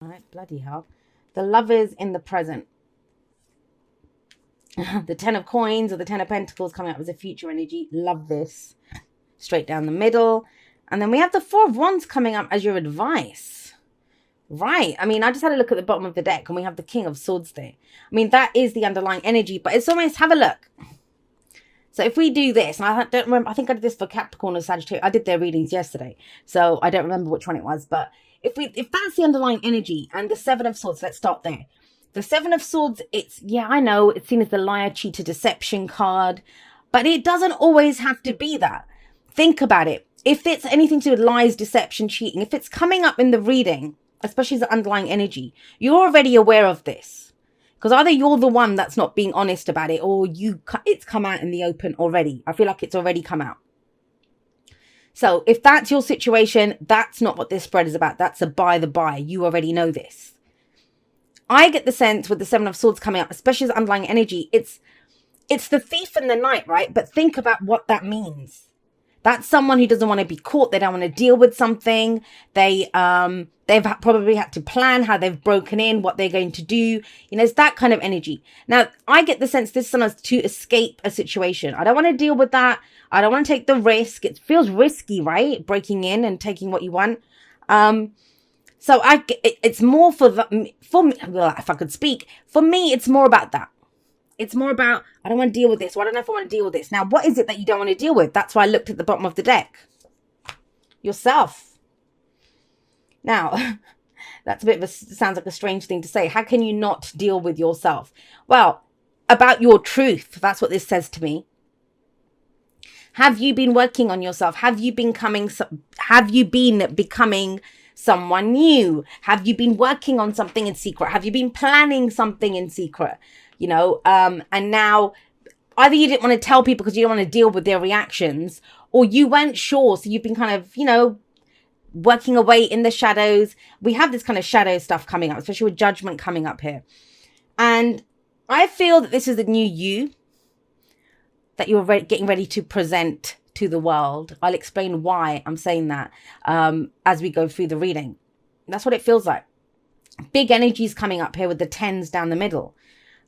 All right, bloody hell. The Lovers in the present. The Ten of Coins or the Ten of Pentacles coming up as a future energy. Love this. Straight down the middle. And then we have the Four of Wands coming up as your advice. Right. I mean, I just had a look at the bottom of the deck and we have the King of Swords there. I mean, that is the underlying energy, but it's almost, have a look. So if we do this, and I don't remember, I think I did this for Capricorn or Sagittarius. I did their readings yesterday, so I don't remember which one it was. But if that's the underlying energy and the Seven of Swords, let's start there. The Seven of Swords, it's, yeah, I know, it's seen as the liar, cheater, deception card, but it doesn't always have to be that. Think about it. If it's anything to do with lies, deception, cheating, if it's coming up in the reading, especially as the underlying energy, you're already aware of this. Because either you're the one that's not being honest about it, or it's come out in the open already. I feel like it's already come out. So if that's your situation, that's not what this spread is about. That's a by the by. You already know this. I get the sense with the Seven of Swords coming up, especially as underlying energy, it's the thief in the night, right? But think about what that means. That's someone who doesn't want to be caught. They don't want to deal with something. They've probably had to plan how they've broken in, what they're going to do. You know, it's that kind of energy. Now, I get the sense this is to escape a situation. I don't want to deal with that. I don't want to take the risk. It feels risky, right? Breaking in and taking what you want. So it's more for me, well, if I could speak, for me, it's more about that. It's more about, I don't want to deal with this. Well, I don't know if I want to deal with this. Now, what is it that you don't want to deal with? That's why I looked at the bottom of the deck. Yourself. Now, that's sounds like a strange thing to say. How can you not deal with yourself? Well, about your truth. That's what this says to me. Have you been working on yourself? Have you been becoming someone new? Have you been working on something in secret? Have you been planning something in secret? You know, and now either you didn't want to tell people because you don't want to deal with their reactions, or you weren't sure. So you've been kind of, you know, working away in the shadows. We have this kind of shadow stuff coming up, especially with Judgment coming up here. And I feel that this is the new you that you're getting ready to present to the world. I'll explain why I'm saying that as we go through the reading. That's what it feels like. Big energies coming up here with the tens down the middle.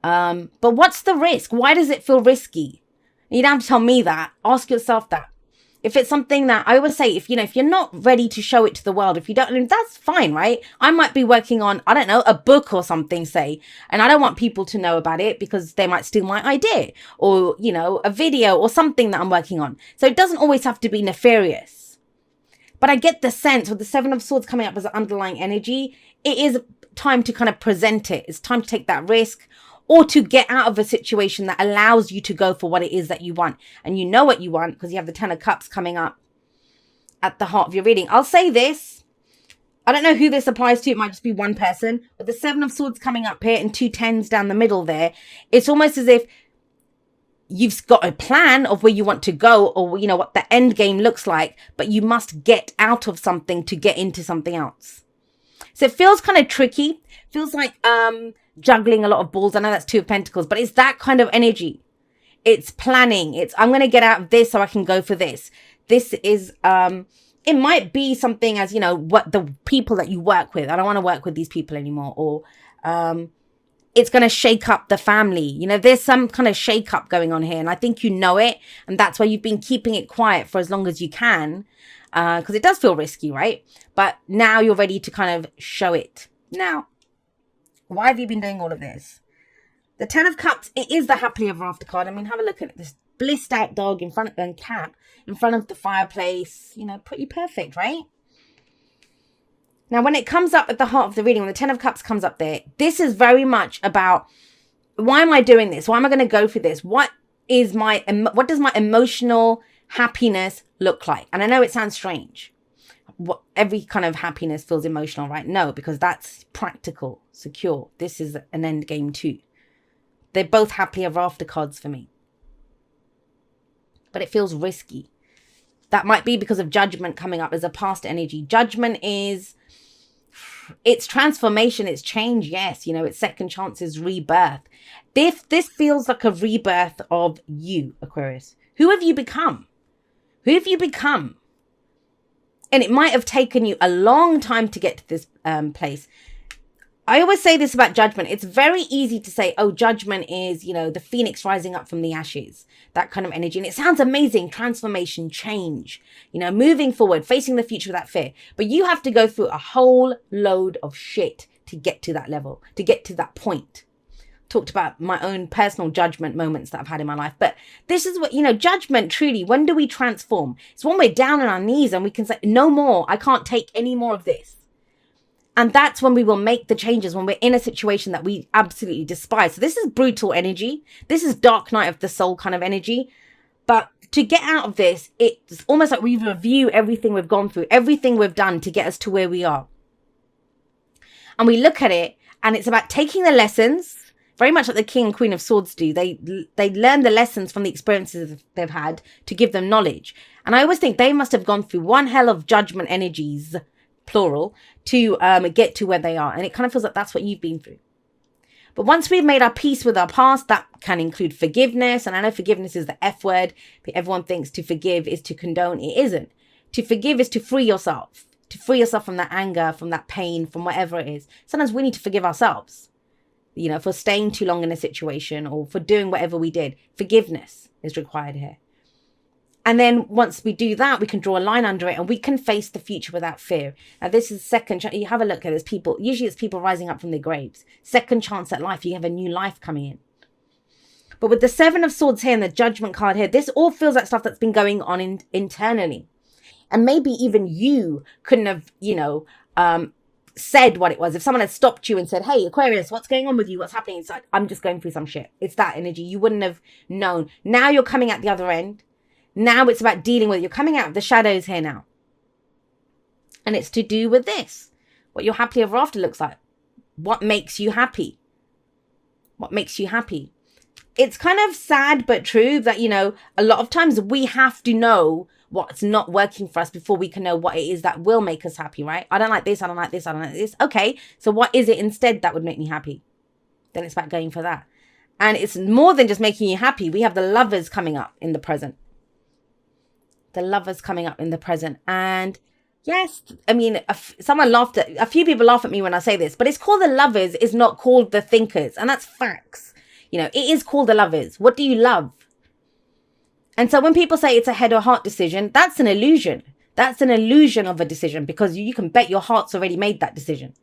But what's the risk? Why does it feel risky? You don't have to tell me that. Ask yourself that. If it's something that I always say, if you're not ready to show it to the world, if you don't, that's fine, right? I might be working on, I don't know, a book or something, say, and I don't want people to know about it because they might steal my idea, or, you know, a video or something that I'm working on. So it doesn't always have to be nefarious. But I get the sense with the Seven of Swords coming up as an underlying energy, it is time to kind of present it. It's time to take that risk, or to get out of a situation that allows you to go for what it is that you want. And you know what you want because you have the Ten of Cups coming up at the heart of your reading. I'll say this. I don't know who this applies to. It might just be one person. But the Seven of Swords coming up here and two tens down the middle there. It's almost as if you've got a plan of where you want to go, or, you know, what the end game looks like. But you must get out of something to get into something else. So it feels kind of tricky. Feels like juggling a lot of balls. I know that's Two of Pentacles, but it's that kind of energy. It's planning. It's, I'm going to get out of this so I can go for this. This is, it might be something as, you know, what the people that you work with. I don't want to work with these people anymore. Or it's going to shake up the family. You know, there's some kind of shake up going on here. And I think you know it. And that's why you've been keeping it quiet for as long as you can. Because it does feel risky, right? But now you're ready to kind of show it. Now, why have you been doing all of this? The Ten of Cups, it is the happily ever after card. I mean, have a look at this blissed out dog in front of, and cat in front of the fireplace. You know, pretty perfect, right? Now, when it comes up at the heart of the reading, when the Ten of Cups comes up there, this is very much about, why am I doing this? Why am I going to go for this? What does my emotional happiness look like? And I know it sounds strange. Every kind of happiness feels emotional, right? No, because that's practical, secure. This is an end game too. They're both happily ever after cards for me. But it feels risky. That might be because of Judgment coming up as a past energy. Judgment is, it's transformation, it's change, yes. You know, it's second chances, rebirth. This feels like a rebirth of you, Aquarius. Who have you become? Who have you become? And it might have taken you a long time to get to this place. I always say this about judgment. It's very easy to say, oh, judgment is, the phoenix rising up from the ashes, that kind of energy. And it sounds amazing. Transformation, change, moving forward, facing the future without fear. But you have to go through a whole load of shit to get to that level, to get to that point. Talked about my own personal judgment moments that I've had in my life. But this is what, judgment truly, when do we transform? It's when we're down on our knees and we can say, no more, I can't take any more of this. And that's when we will make the changes, when we're in a situation that we absolutely despise. So this is brutal energy. This is dark night of the soul kind of energy. But to get out of this, it's almost like we review everything we've gone through, everything we've done to get us to where we are. And we look at it, and it's about taking the lessons, very much like the King and Queen of Swords do. They learn the lessons from the experiences they've had to give them knowledge. And I always think they must have gone through one hell of judgment energies, plural, to get to where they are. And it kind of feels like that's what you've been through. But once we've made our peace with our past, that can include forgiveness. And I know forgiveness is the F word, but everyone thinks to forgive is to condone. It isn't. To forgive is to free yourself from that anger, from that pain, from whatever it is. Sometimes we need to forgive ourselves, for staying too long in a situation or for doing whatever we did. Forgiveness is required here. And then once we do that, we can draw a line under it and we can face the future without fear. Now, this is second. You have a look at this. Usually it's people rising up from their graves. Second chance at life. You have a new life coming in. But with the Seven of Swords here and the Judgment card here, this all feels like stuff that's been going on internally. And maybe even you couldn't have, said what it was. If someone had stopped you and said, hey, Aquarius, what's going on with you? What's happening? It's like, I'm just going through some shit. It's that energy. You wouldn't have known. Now you're coming at the other end. Now it's about dealing with it. You're coming out of the shadows here now. And it's to do with this. What your happily ever after looks like. What makes you happy? What makes you happy? It's kind of sad but true that, a lot of times we have to know what's not working for us before we can know what it is that will make us happy, right? I don't like this, I don't like this, I don't like this. Okay, so what is it instead that would make me happy? Then it's about going for that. And it's more than just making you happy. We have the Lovers coming up in the present. The Lovers coming up in the present. And yes, I mean, a few people laugh at me when I say this, but it's called the Lovers. It's not called the Thinkers. And that's facts. It is called the Lovers. What do you love? And so when people say it's a head or heart decision, that's an illusion. That's an illusion of a decision because you can bet your heart's already made that decision.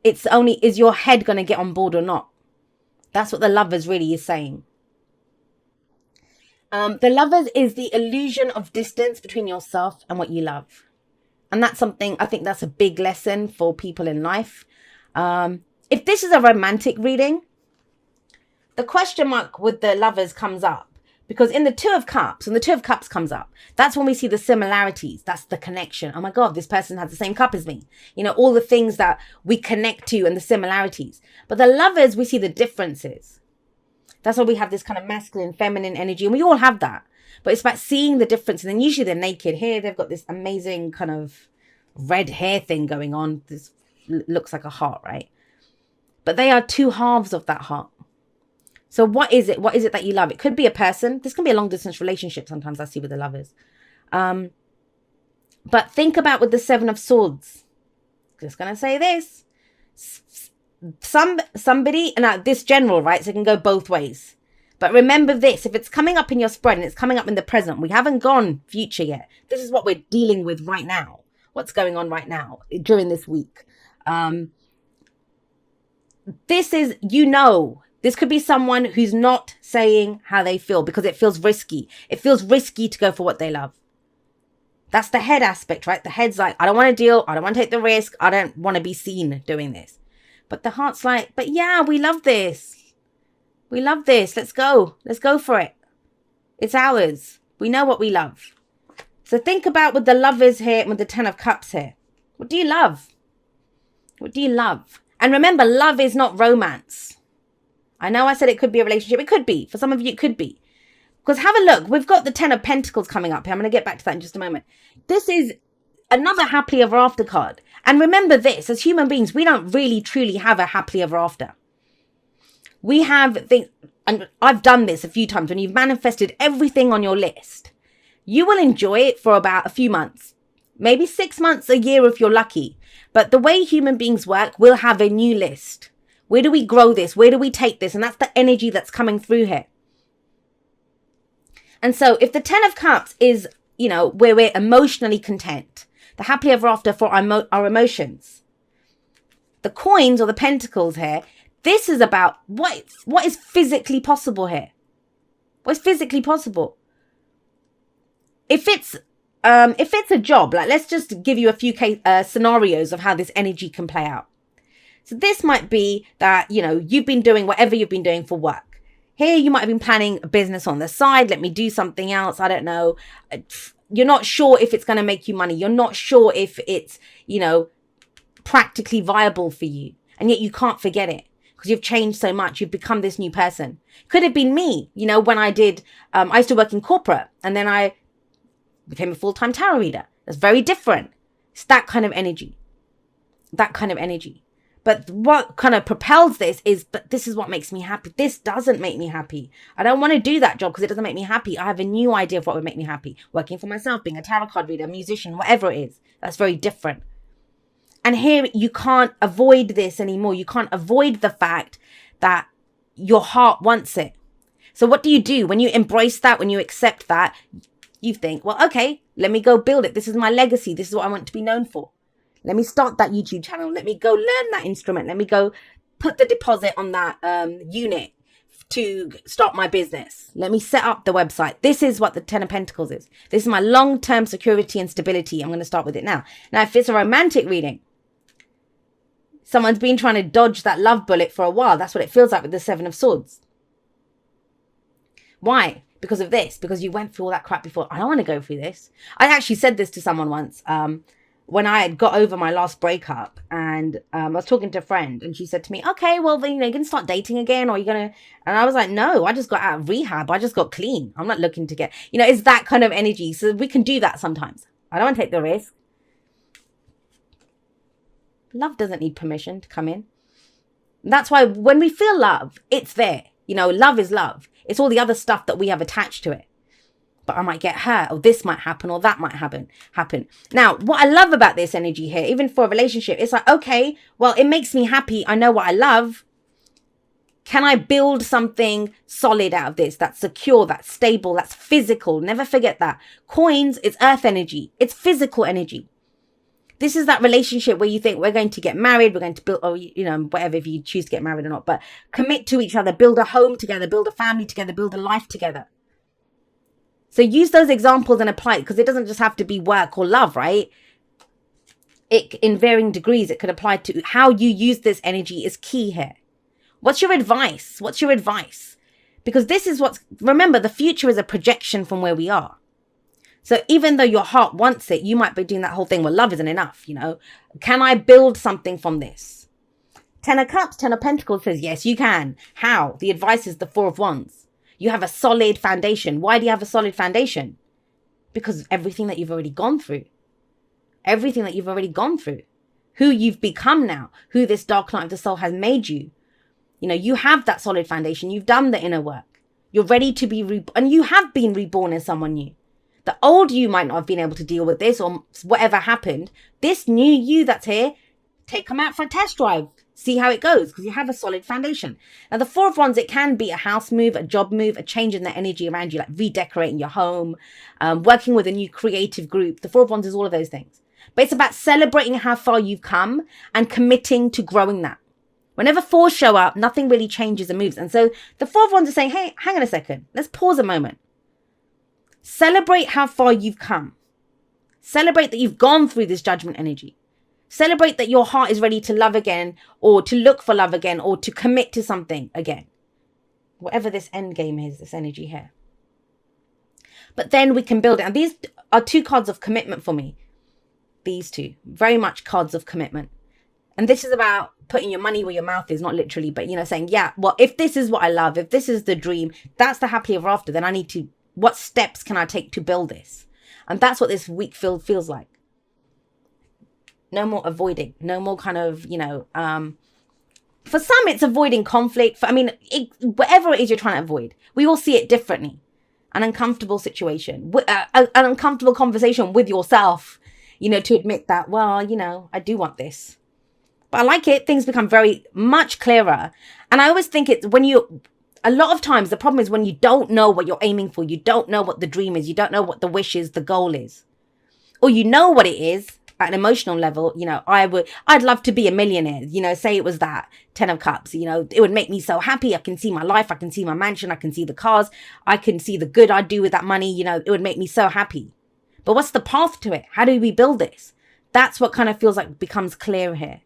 It's only, is your head going to get on board or not? That's what the Lovers really is saying. The Lovers is the illusion of distance between yourself and what you love. And that's something, I think that's a big lesson for people in life. If this is a romantic reading, the question mark with the Lovers comes up. Because in the Two of Cups, when the Two of Cups comes up, that's when we see the similarities. That's the connection. Oh my God, this person has the same cup as me. All the things that we connect to and the similarities. But the Lovers, we see the differences. That's why we have this kind of masculine, feminine energy. And we all have that. But it's about seeing the difference. And then usually they're naked. Here they've got this amazing kind of red hair thing going on. This looks like a heart, right? But they are two halves of that heart. So what is it? What is it that you love? It could be a person. This can be a long distance relationship sometimes I see with the Lovers. But think about with the Seven of Swords. Just going to say this. Somebody, and this general, right? So it can go both ways. But remember this, if it's coming up in your spread and it's coming up in the present, we haven't gone future yet. This is what we're dealing with right now. What's going on right now during this week. This is, this could be someone who's not saying how they feel because it feels risky. It feels risky to go for what they love. That's the head aspect, right? The head's like, I don't want to deal. I don't want to take the risk. I don't want to be seen doing this. But the heart's like, but yeah, we love this. We love this. Let's go. Let's go for it. It's ours. We know what we love. So think about with the Lovers here and with the Ten of Cups here. What do you love? What do you love? And remember, love is not romance. I know I said it could be a relationship. It could be. For some of you, it could be. Because have a look. We've got the Ten of Pentacles coming up here. I'm going to get back to that in just a moment. This is another happily ever after card. And remember this, as human beings, we don't really truly have a happily ever after. We have things, and I've done this a few times, when you've manifested everything on your list, you will enjoy it for about a few months, maybe 6 months, a year if you're lucky. But the way human beings work, we'll have a new list. Where do we grow this? Where do we take this? And that's the energy that's coming through here. And so if the 10 of Cups is, where we're emotionally content, the happily ever after for our emotions, the coins or the pentacles here, this is about what is physically possible here. What's physically possible? If it's a job, like let's just give you a few scenarios of how this energy can play out. So this might be that, you've been doing whatever you've been doing for work. Here, you might have been planning a business on the side. Let me do something else. I don't know. You're not sure if it's going to make you money. You're not sure if it's, practically viable for you. And yet you can't forget it because you've changed so much. You've become this new person. Could have been me, when I did, I used to work in corporate and then I became a full-time tarot reader. That's very different. It's that kind of energy. But what kind of propels this is, but this is what makes me happy. This doesn't make me happy. I don't want to do that job because it doesn't make me happy. I have a new idea of what would make me happy. Working for myself, being a tarot card reader, a musician, whatever it is. That's very different. And here you can't avoid this anymore. You can't avoid the fact that your heart wants it. So what do? When you embrace that, when you accept that, you think, well, okay, let me go build it. This is my legacy. This is what I want to be known for. Let me start that YouTube channel. Let me go learn that instrument. Let me go put the deposit on that unit to start my business. Let me set up the website. This is what the 10 of Pentacles is. This is my long-term security and stability. I'm going to start with it now. Now, if it's a romantic reading, someone's been trying to dodge that love bullet for a while. That's what it feels like with the 7 of Swords. Why? Because of this. Because you went through all that crap before. I don't want to go through this. I actually said this to someone once. When I had got over my last breakup and I was talking to a friend and she said to me, okay, well, then, you're going to start dating again or you're going to, and I was like, no, I just got out of rehab. I just got clean. I'm not looking to get, it's that kind of energy. So we can do that sometimes. I don't want to take the risk. Love doesn't need permission to come in. That's why when we feel love, it's there. Love is love. It's all the other stuff that we have attached to it. But I might get hurt, or this might happen, or that might happen. Now, what I love about this energy here, even for a relationship, it's like, okay, well, it makes me happy. I know what I love. Can I build something solid out of this? That's secure, that's stable, that's physical. Never forget that. Coins, it's earth energy. It's physical energy. This is that relationship where you think we're going to get married, we're going to build, or, whatever, if you choose to get married or not, but commit to each other, build a home together, build a family together, build a life together. So use those examples and apply it because it doesn't just have to be work or love, right? In varying degrees, it could apply to how you use this energy is key here. What's your advice? Because this is remember, the future is a projection from where we are. So even though your heart wants it, you might be doing that whole thing where love isn't enough, Can I build something from this? 10 of Cups, 10 of Pentacles says, yes, you can. How? The advice is the 4 of Wands. You have a solid foundation. Why do you have a solid foundation? Because of everything that you've already gone through. Who you've become now. Who this dark night of the soul has made you. You have that solid foundation. You've done the inner work. You're ready to be and you have been reborn as someone new. The old you might not have been able to deal with this or whatever happened. This new you that's here, come out for a test drive. See how it goes because you have a solid foundation. Now, the 4 of Wands, it can be a house move, a job move, a change in the energy around you, like redecorating your home, working with a new creative group. The 4 of Wands is all of those things. But it's about celebrating how far you've come and committing to growing that. Whenever 4s show up, nothing really changes and moves. And so the 4 of Wands is saying, hey, hang on a second. Let's pause a moment. Celebrate how far you've come. Celebrate that you've gone through this judgment energy. Celebrate that your heart is ready to love again or to look for love again or to commit to something again. Whatever this end game is, this energy here. But then we can build it. And these are 2 cards of commitment for me. These 2. Very much cards of commitment. And this is about putting your money where your mouth is, not literally, but, saying, yeah, well, if this is what I love, if this is the dream, that's the happily ever after, then I need to, what steps can I take to build this? And that's what this week feels like. No more avoiding. No more kind of, for some, it's avoiding conflict. Whatever it is you're trying to avoid, we all see it differently. An uncomfortable situation, an uncomfortable conversation with yourself. to admit that, well, I do want this. But I like it. Things become very much clearer. And I always think it's a lot of times the problem is when you don't know what you're aiming for, you don't know what the dream is, you don't know what the wish is, the goal is, or you know what it is at an emotional level. I'd love to be a millionaire, say it was that 10 of cups, it would make me so happy. I can see my life. I can see my mansion. I can see the cars. I can see the good I'd do with that money. It would make me so happy. But what's the path to it? How do we build this? That's what kind of feels like becomes clear here.